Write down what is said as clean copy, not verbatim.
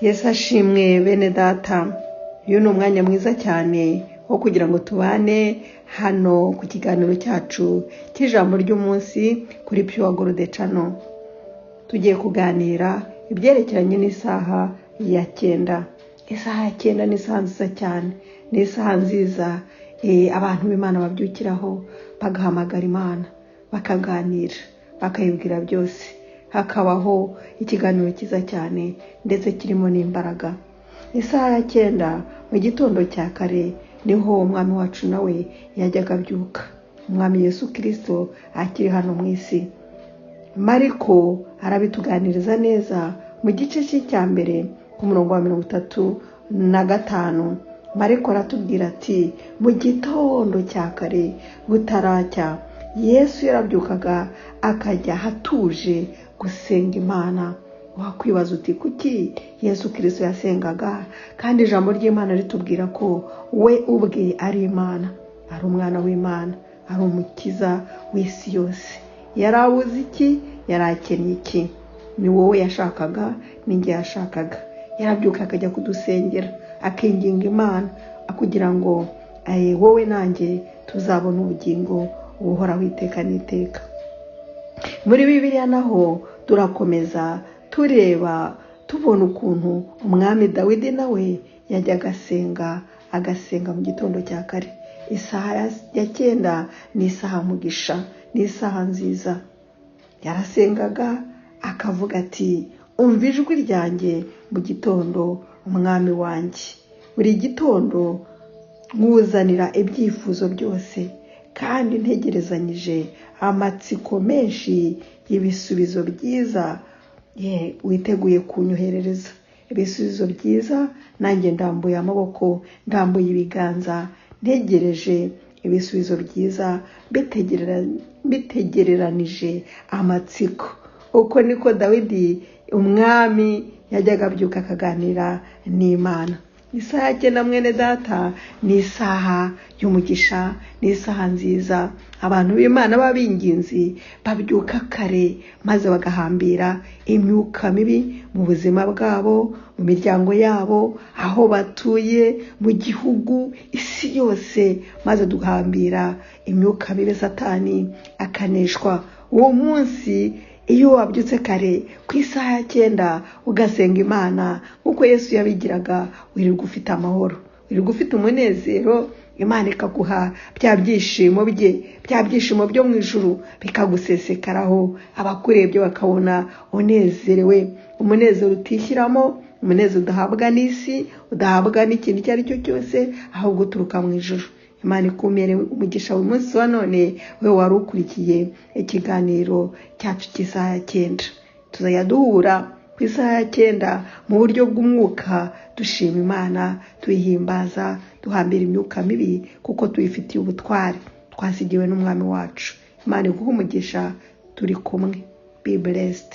Yesu ashimwe bene data. Uyu ni umwanya mwiza cyane wo kugira ngo tubane hano ku kiganiro cyacu cy'ijambo ry'umunsi kuri Pure Gold Channel. Tugiye kuganira ibyerekeranye n'isaha ya 9. Isaha ya 9 ni isaha nziza cyane. Ni isaha nziza abantu b'Imana babyukiraho bagahamagara Imana, bakaganira, bakayibwira byose. Hakabaho ikiganiro cyiza cyane ndetse kirimo n'imbaraga. Isaha ya 9 mu gitondo cya kare niho umwami wacu nawe yajyaga abyuka. Umwami Yesu Kristo akiri hano mu isi. Mariko arabituganiriza neza mu gice cya mbere ku murongo wa 35. Mariko aratubwira ati mu gitondo cya kare butaracya Yesu yarabyukaga akajya hatuje gusenga Imana. Wakwibaza uti kuki Yesu Kristo yasengaga kandi ijambo ry'Imana ritubwira ko we ubwe ari Imana, ari umwana w'Imana, ari umukiza w'isi yose. Yarabuze iki? Yarakennye iki? Ni wowe yashakaga, ninjye yashakaga. Yarabyuka akajya kudusengera, akinginga Imana kugira ngo wowe nanjye tuzabona ubugingo buhoraho iteka n'iteka. Muri Bibiliya naho turakomeza tureba tubona ukuntu umwami Dawidi nawe yajyaga agasenga mu gitondo cya kare. Isaha ya 9 ni isaha mugisha, ni isaha nziza. Yarasengaga akavuga ati umva ijwi ryanjye mu gitondo umwami wanjye. Buri gitondo nkuzanira ibyifuzo byose kandi ntegerezanyije amatsiko menshi y'ibisubizo byiza witeguye kunyoherereza. Ibisubizo byiza nanjye ndambuye amaboko, ndambuye ibiganza, ntegereje ibisubizo byiza bitegereranije amatsiko. Uko niko Dawidi umwami yajyaga abyuka akaganira n'Imana. Isaha ya 9 mwene data ni isaha y'umugisha, ni isaha nziza. Abantu b'Imana b'abinginzi babyuka kare maze bagahambira imyuka mibi mu buzima bwabo, mu miryango yabo, aho batuye, mu gihugu, isi yose, maze duhambira imyuka mibi Satani akaneshwa. Uwo munsi iyo wabyutse kare ku isaha ya 9 ugasenga Imana uko Yesu yabigiraga, wirirwa ufite amahoro, wirirwa ufite umunezero. Imana ikaguha bya byishimo byo mu ijuru bikagusesekaraho. Abakurebye bakabona unezerewe, umunezero utishyiramo, umunezero udahabwa n'isi, udahabwa n'ikintu icyo ari cyo cyose, ahubwo uturuka mu ijuru. Imana ikumere umugisha umunsi wa none we wari ukurikiye ikiganiro cyacu cy'isaha ya 9. Tuzajya duhura ku isaha ya 9 mu buryo bw'umwuka, dushima Imana, tuyihimbaza, duhambira imyuka mibi kuko tuyifitiye ubutware twasigiwe n'umwami wacu. Imana iguhe umugisha, turi kumwe. Be blessed.